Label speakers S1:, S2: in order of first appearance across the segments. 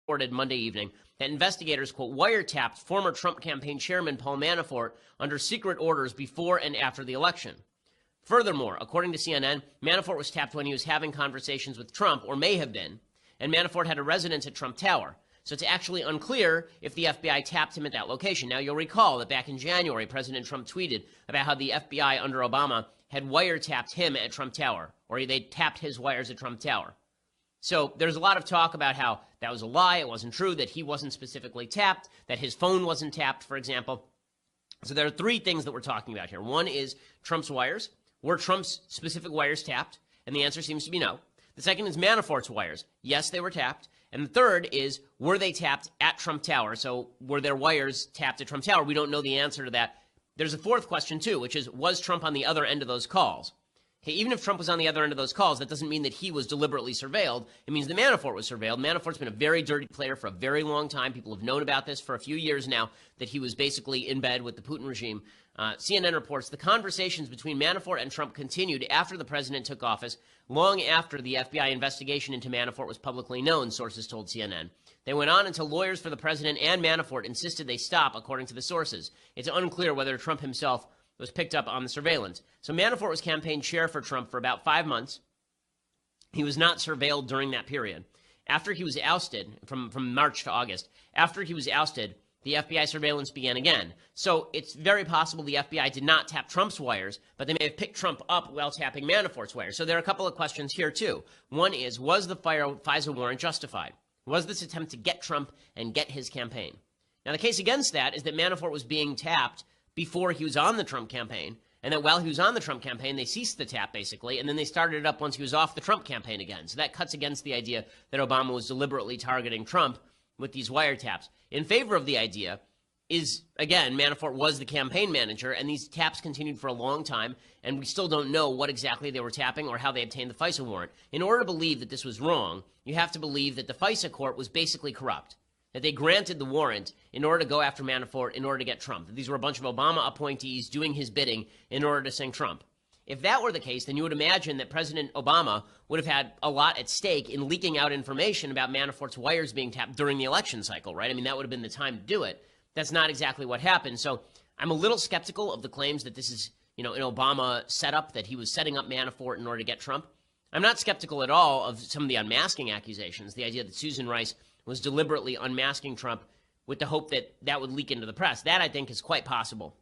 S1: reported Monday evening that investigators, quote, wiretapped former Trump campaign chairman Paul Manafort under secret orders before and after the election. Furthermore, according to CNN, Manafort was tapped when he was having conversations with Trump, or may have been, and Manafort had a residence at Trump Tower. So it's actually unclear if the FBI tapped him at that location. Now, you'll recall that back in January, President Trump tweeted about how the FBI under Obama had wiretapped him at Trump Tower, or they tapped his wires at Trump Tower. So there's a lot of talk about how that was a lie, it wasn't true, that he wasn't specifically tapped, that his phone wasn't tapped, for example. So there are three things that we're talking about here. One is Trump's wires. Were Trump's specific wires tapped? And the answer seems to be no. The second is Manafort's wires. Yes, they were tapped. And the third is, were they tapped at Trump Tower? So were their wires tapped at Trump Tower? We don't know the answer to that. There's a fourth question, too, which is, was Trump on the other end of those calls? Okay, even if Trump was on the other end of those calls, that doesn't mean that he was deliberately surveilled. It means that Manafort was surveilled. Manafort's been a very dirty player for a very long time. People have known about this for a few years now, that he was basically in bed with the Putin regime. CNN reports the conversations between Manafort and Trump continued after the president took office, long after the FBI investigation into Manafort was publicly known, sources told CNN. They went on until lawyers for the president and Manafort insisted they stop, according to the sources. It's unclear whether Trump himself was picked up on the surveillance. So Manafort was campaign chair for Trump for about 5 months. He was not surveilled during that period. After he was ousted, from March to August, after he was ousted, the FBI surveillance began again. So it's very possible the FBI did not tap Trump's wires, but they may have picked Trump up while tapping Manafort's wires. So there are a couple of questions here, too. One is, was the FISA warrant justified? Was this attempt to get Trump and get his campaign? Now, the case against that is that Manafort was being tapped before he was on the Trump campaign, and that while he was on the Trump campaign, they ceased the tap, basically, and then they started it up once he was off the Trump campaign again. So that cuts against the idea that Obama was deliberately targeting Trump with these wiretaps. In favor of the idea is, again, Manafort was the campaign manager, and these taps continued for a long time, and we still don't know what exactly they were tapping or how they obtained the FISA warrant. In order to believe that this was wrong, you have to believe that the FISA court was basically corrupt, that they granted the warrant in order to go after Manafort, in order to get Trump. That these were a bunch of Obama appointees doing his bidding in order to sink Trump. If that were the case, then you would imagine that President Obama would have had a lot at stake in leaking out information about Manafort's wires being tapped during the election cycle, right? I mean, that would have been the time to do it. That's not exactly what happened. So I'm a little skeptical of the claims that this is, an Obama setup, that he was setting up Manafort in order to get Trump. I'm not skeptical at all of some of the unmasking accusations, the idea that Susan Rice was deliberately unmasking Trump with the hope that that would leak into the press. That, I think, is quite possible.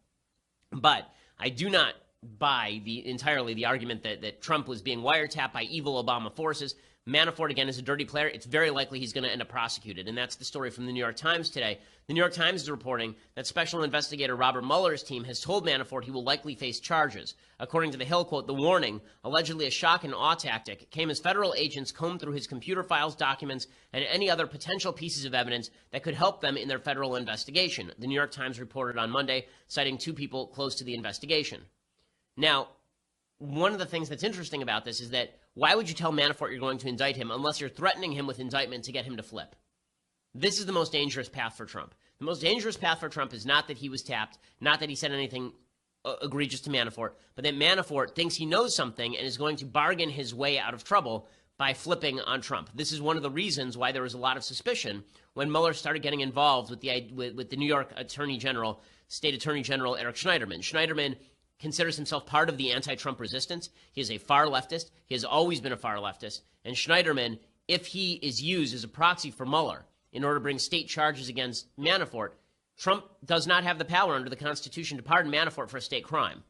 S1: But I do not buy entirely the argument that Trump was being wiretapped by evil Obama forces. Manafort, again, is a dirty player. It's very likely he's going to end up prosecuted. And that's the story from the New York Times today. The New York Times is reporting that Special Investigator Robert Mueller's team has told Manafort he will likely face charges. According to The Hill, quote, the warning, allegedly a shock and awe tactic, came as federal agents combed through his computer files, documents, and any other potential pieces of evidence that could help them in their federal investigation. The New York Times reported on Monday, citing 2 people close to the investigation. Now, one of the things that's interesting about this is that why would you tell Manafort you're going to indict him unless you're threatening him with indictment to get him to flip? This is the most dangerous path for Trump. The most dangerous path for Trump is not that he was tapped, not that he said anything egregious to Manafort, but that Manafort thinks he knows something and is going to bargain his way out of trouble by flipping on Trump. This is one of the reasons why there was a lot of suspicion when Mueller started getting involved with the New York Attorney General, State Attorney General Eric Schneiderman. Schneiderman considers himself part of the anti-Trump resistance. He is a far leftist. He has always been a far leftist. And Schneiderman, if he is used as a proxy for Mueller in order to bring state charges against Manafort, Trump does not have the power under the Constitution to pardon Manafort for a state crime.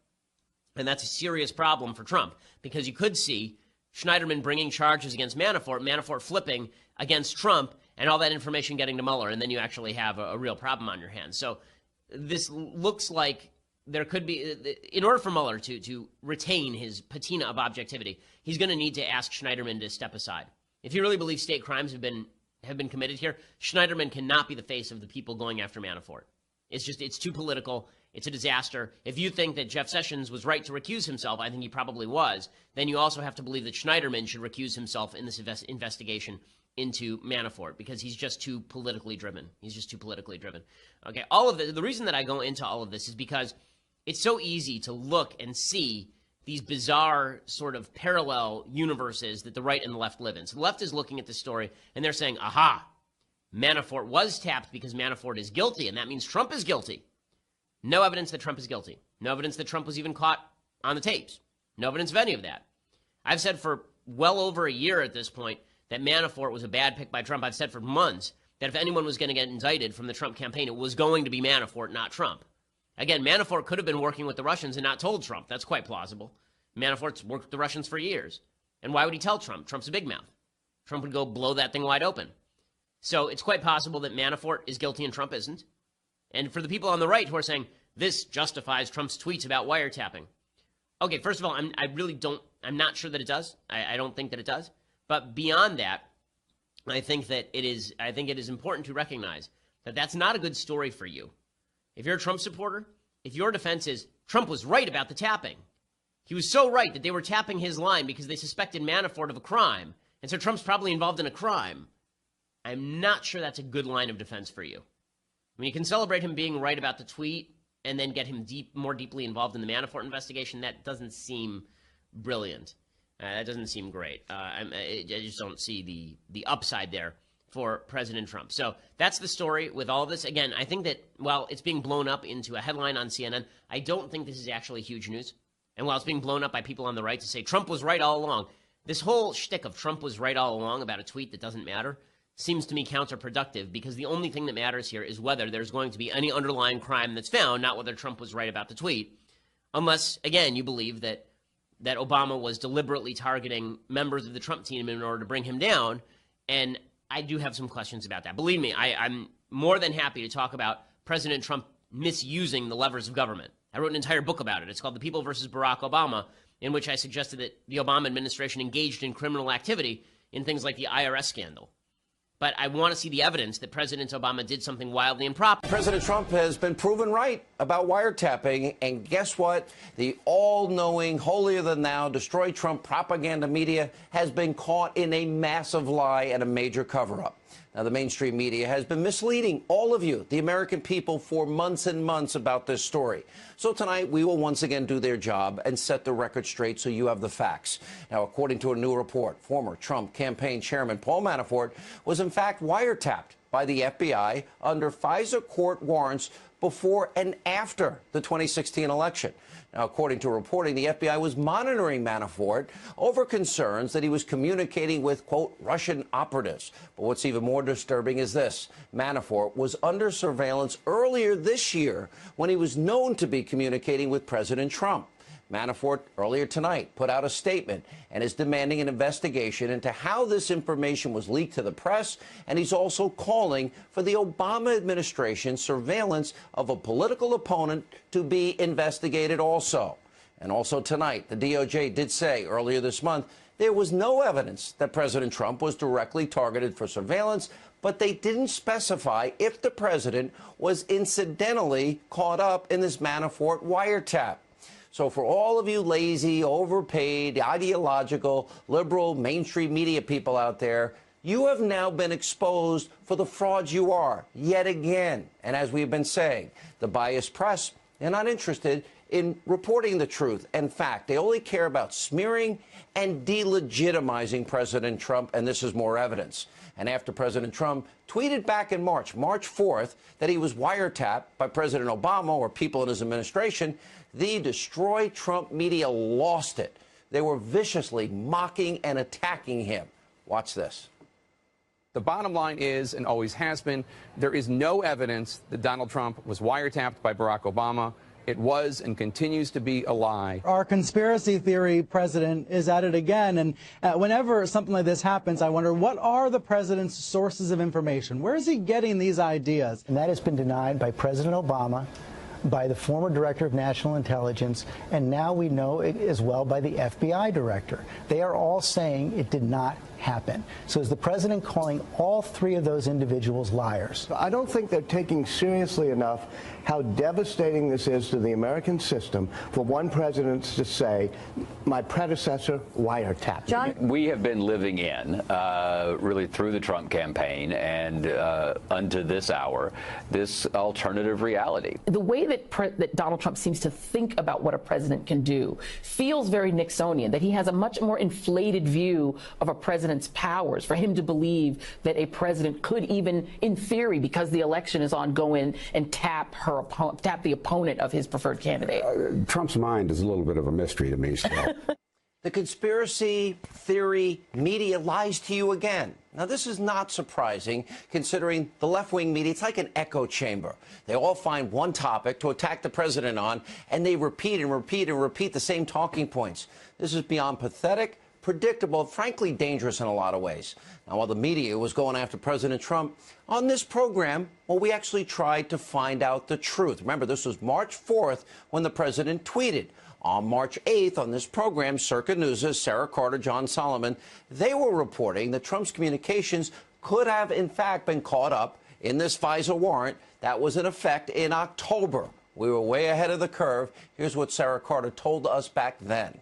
S1: And that's a serious problem for Trump, because you could see Schneiderman bringing charges against Manafort, Manafort flipping against Trump, and all that information getting to Mueller, and then you actually have a real problem on your hands. So this looks like there could be, in order for Mueller to retain his patina of objectivity, he's going to need to ask Schneiderman to step aside. If he really believes state crimes have been committed here, Schneiderman cannot be the face of the people going after Manafort. It's too political. It's a disaster. If you think that Jeff Sessions was right to recuse himself, I think he probably was, then you also have to believe that Schneiderman should recuse himself in this investigation into Manafort, because he's just too politically driven. He's just too politically driven. Okay, all of the reason that I go into all of this is because it's so easy to look and see these bizarre sort of parallel universes that the right and the left live in. So the left is looking at this story, and they're saying, aha, Manafort was tapped because Manafort is guilty, and that means Trump is guilty. No evidence that Trump is guilty. No evidence that Trump was even caught on the tapes. No evidence of any of that. I've said for well over a year at this point that Manafort was a bad pick by Trump. I've said for months that if anyone was going to get indicted from the Trump campaign, it was going to be Manafort, not Trump. Again, Manafort could have been working with the Russians and not told Trump. That's quite plausible. Manafort's worked with the Russians for years. And why would he tell Trump? Trump's a big mouth. Trump would go blow that thing wide open. So it's quite possible that Manafort is guilty and Trump isn't. And for the people on the right who are saying this justifies Trump's tweets about wiretapping. Okay, first of all, I'm not sure that it does. I don't think that it does. But beyond that, I think it is important to recognize that that's not a good story for you. If you're a Trump supporter, if your defense is Trump was right about the tapping, he was so right that they were tapping his line because they suspected Manafort of a crime, and so Trump's probably involved in a crime, I'm not sure that's a good line of defense for you. I mean, you can celebrate him being right about the tweet and then get him more deeply involved in the Manafort investigation. That doesn't seem brilliant. That doesn't seem great. I just don't see the upside there for President Trump. So that's the story with all of this. Again, I think that while it's being blown up into a headline on CNN, I don't think this is actually huge news. And while it's being blown up by people on the right to say Trump was right all along, this whole shtick of Trump was right all along about a tweet that doesn't matter seems to me counterproductive, because the only thing that matters here is whether there's going to be any underlying crime that's found, not whether Trump was right about the tweet, unless, again, you believe that Obama was deliberately targeting members of the Trump team in order to bring him down. And I do have some questions about that. Believe me, I'm more than happy to talk about President Trump misusing the levers of government. I wrote an entire book about it. It's called The People versus Barack Obama, in which I suggested that the Obama administration engaged in criminal activity in things like the IRS scandal. But I want to see the evidence that President Obama did something wildly improper.
S2: President Trump has been proven right about wiretapping. And guess what? The all-knowing, holier-than-thou, Destroy Trump propaganda media has been caught in a massive lie and a major cover-up. Now, the mainstream media has been misleading all of you, the American people, for months and months about this story. So tonight, we will once again do their job and set the record straight so you have the facts. Now, according to a new report, former Trump campaign chairman Paul Manafort was in fact wiretapped by the FBI under FISA court warrants before and after the 2016 election. Now, according to reporting, the FBI was monitoring Manafort over concerns that he was communicating with, quote, Russian operatives. But what's even more disturbing is this. Manafort was under surveillance earlier this year when he was known to be communicating with President Trump. Manafort, earlier tonight, put out a statement and is demanding an investigation into how this information was leaked to the press, and he's also calling for the Obama administration's surveillance of a political opponent to be investigated also. And also tonight, the DOJ did say earlier this month there was no evidence that President Trump was directly targeted for surveillance, but they didn't specify if the president was incidentally caught up in this Manafort wiretap. So for all of you lazy, overpaid, ideological, liberal, mainstream media people out there, you have now been exposed for the frauds you are, yet again. And as we've been saying, the biased press, they're not interested in reporting the truth and fact. They only care about smearing and delegitimizing President Trump, and this is more evidence. And after President Trump tweeted back in March 4th, that he was wiretapped by President Obama or people in his administration, the Destroy Trump media lost it. They were viciously mocking and attacking him. Watch this.
S3: The bottom line is, and always has been, there is no evidence that Donald Trump was wiretapped by Barack Obama. It was and continues to be a lie.
S4: Our conspiracy theory president is at it again. And whenever something like this happens, I wonder, what are the president's sources of information? Where is he getting these ideas?
S5: And that has been denied by President Obama, by the former director of national intelligence, and now we know it as well by the FBI director. They are all saying it did not happen. So is the president calling all three of those individuals liars?
S6: I don't think they're taking seriously enough how devastating this is to the American system for one president to say, my predecessor wiretapped.
S7: John? We have been living in, really through the Trump campaign and unto this hour, this alternative reality.
S8: The way that Donald Trump seems to think about what a president can do feels very Nixonian, that he has a much more inflated view of a president president's powers for him to believe that a president could even, in theory, because the election is on, go in and tap the opponent of his preferred candidate?
S9: Trump's mind is a little bit of a mystery to me still.
S2: The conspiracy theory media lies to you again. Now, this is not surprising, considering the left-wing media, it's like an echo chamber. They all find one topic to attack the president on, and they repeat and repeat and repeat the same talking points. This is beyond pathetic, predictable, frankly dangerous in a lot of ways. Now, while the media was going after President Trump, on this program, well, we actually tried to find out the truth. Remember, this was March 4th when the president tweeted. On March 8th, on this program, Circa News' Sarah Carter, John Solomon, they were reporting that Trump's communications could have, in fact, been caught up in this FISA warrant that was in effect in October. We were way ahead of the curve. Here's what Sarah Carter told us back then.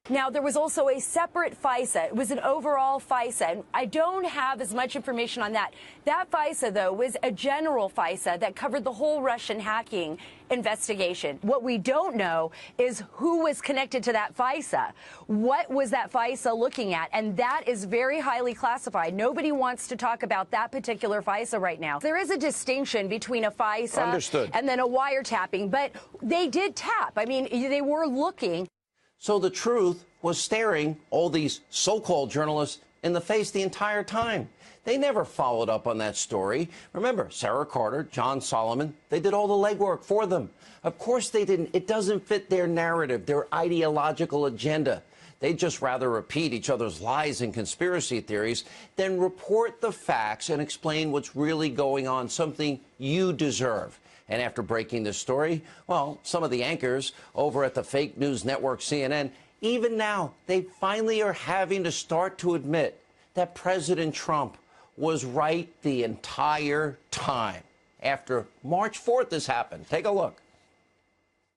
S10: Now, there was also a separate FISA. It was an overall FISA. And I don't have as much information on that. That FISA, though, was a general FISA that covered the whole Russian hacking investigation. What we don't know is who was connected to that FISA. What was that FISA looking at? And that is very highly classified. Nobody wants to talk about that particular FISA right now. There is a distinction between a FISA and then a wiretapping, but they did tap. I mean, they were looking.
S2: So the truth was staring all these so-called journalists in the face the entire time. They never followed up on that story. Remember, Sarah Carter, John Solomon, they did all the legwork for them. Of course they didn't. It doesn't fit their narrative, their ideological agenda. They'd just rather repeat each other's lies and conspiracy theories than report the facts and explain what's really going on, something you deserve. And after breaking this story, well, some of the anchors over at the fake news network CNN, even now, they finally are having to start to admit that President Trump was right the entire time. After March 4th, this happened. Take a look.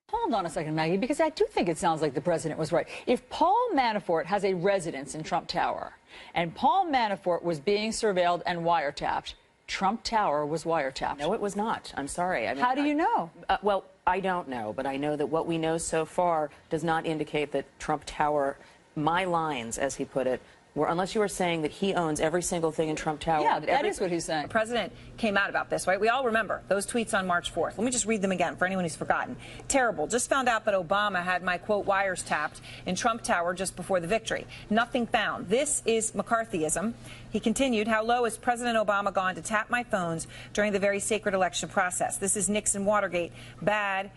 S11: Hold on a second, Maggie, because I do think it sounds like the president was right. If Paul Manafort has a residence in Trump Tower and Paul Manafort was being surveilled and wiretapped, Trump Tower was wiretapped.
S12: No, it was not. I'm sorry. I mean,
S11: how do you know?
S12: Well, I don't know, but I know that what we know so far does not indicate that Trump Tower, my lines, as he put it, were, unless you were saying that he owns every single thing in Trump Tower.
S11: Yeah, that is what he's saying.
S13: The president came out about this, right? We all remember those tweets on March 4th. Let me just read them again for anyone who's forgotten. Terrible. Just found out that Obama had my, quote, wires tapped in Trump Tower just before the victory. Nothing found. This is McCarthyism. He continued, how low has President Obama gone to tap my phones during the very sacred election process? This is Nixon Watergate. Bad,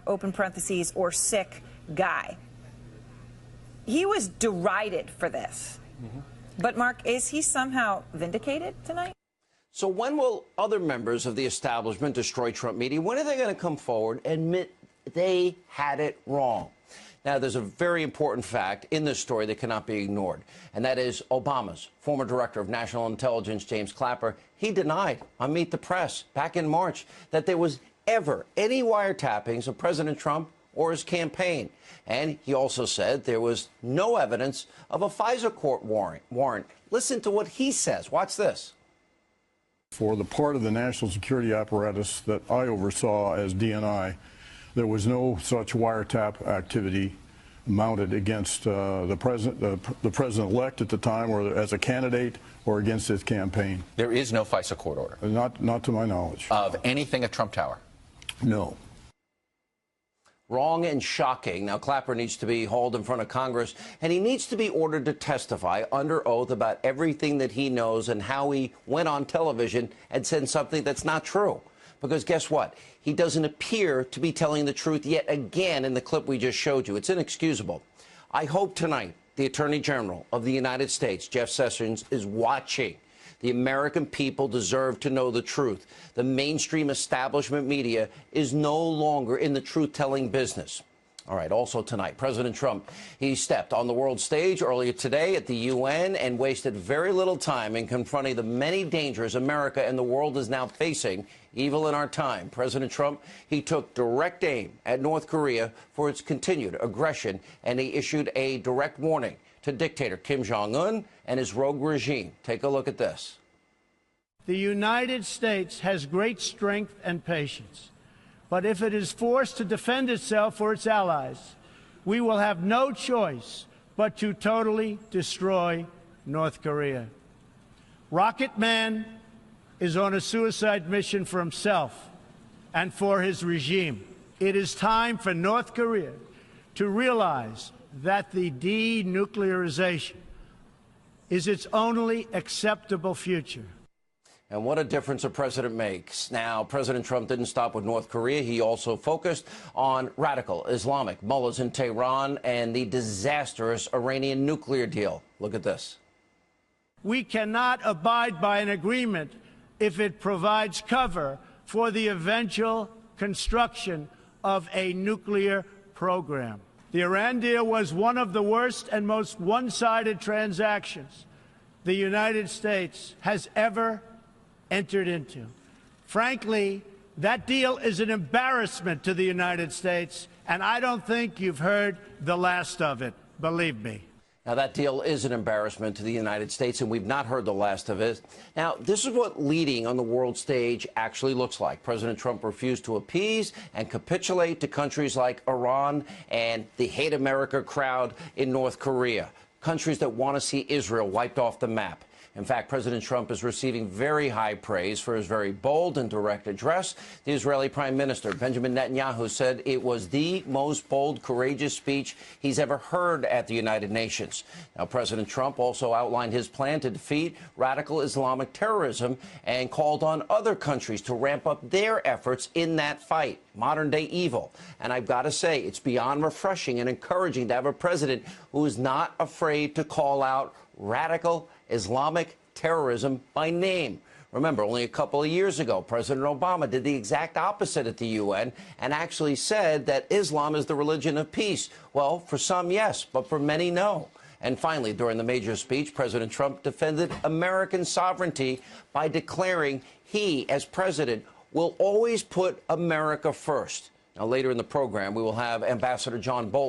S13: open parentheses, or sick guy. He was derided for this. But, Mark, is he somehow vindicated tonight?
S2: So when will other members of the establishment destroy Trump media? When are they going to come forward and admit they had it wrong? Now, there's a very important fact in this story that cannot be ignored, and that is Obama's former director of national intelligence, James Clapper. He denied on Meet the Press back in March that there was ever any wiretappings of President Trump or his campaign. And he also said there was no evidence of a FISA court warrant. Listen to what he says. Watch this.
S14: For the part of the national security apparatus that I oversaw as DNI, there was no such wiretap activity mounted against the president-elect at the time, or as a candidate, or against his campaign.
S15: There is no FISA court order?
S14: Not to my knowledge.
S15: Of anything at Trump Tower?
S14: No.
S2: Wrong and shocking. Now, Clapper needs to be hauled in front of Congress, and he needs to be ordered to testify under oath about everything that he knows and how he went on television and said something that's not true. Because guess what? He doesn't appear to be telling the truth yet again in the clip we just showed you. It's inexcusable. I hope tonight the Attorney General of the United States, Jeff Sessions, is watching. The American people deserve to know the truth. The mainstream establishment media is no longer in the truth-telling business. All right, also tonight, President Trump, he stepped on the world stage earlier today at the UN and wasted very little time in confronting the many dangers America and the world is now facing, evil in our time. President Trump, he took direct aim at North Korea for its continued aggression, and he issued a direct warning to dictator Kim Jong-un and his rogue regime. Take a look at this.
S16: The United States has great strength and patience, but if it is forced to defend itself or its allies, we will have no choice but to totally destroy North Korea. Rocket Man is on a suicide mission for himself and for his regime. It is time for North Korea to realize that the denuclearization is its only acceptable future.
S2: And what a difference a president makes. Now, President Trump didn't stop with North Korea. He also focused on radical Islamic mullahs in Tehran and the disastrous Iranian nuclear deal. Look at this.
S16: We cannot abide by an agreement if it provides cover for the eventual construction of a nuclear program. The Iran deal was one of the worst and most one-sided transactions the United States has ever entered into. Frankly, that deal is an embarrassment to the United States, and I don't think you've heard the last of it, believe me.
S2: Now, that deal is an embarrassment to the United States, and we've not heard the last of it. Now, this is what leading on the world stage actually looks like. President Trump refused to appease and capitulate to countries like Iran and the hate America crowd in North Korea, countries that want to see Israel wiped off the map. In fact, President Trump is receiving very high praise for his very bold and direct address. The Israeli Prime Minister, Benjamin Netanyahu, said it was the most bold, courageous speech he's ever heard at the United Nations. Now, President Trump also outlined his plan to defeat radical Islamic terrorism and called on other countries to ramp up their efforts in that fight, modern-day evil. And I've got to say, it's beyond refreshing and encouraging to have a president who is not afraid to call out radical Islamic terrorism by name. Remember, only a couple of years ago, President Obama did the exact opposite at the UN and actually said that Islam is the religion of peace. Well, for some, yes, but for many, no. And finally, during the major speech, President Trump defended American sovereignty by declaring he, as president, will always put America first. Now, later in the program, we will have Ambassador John Bolton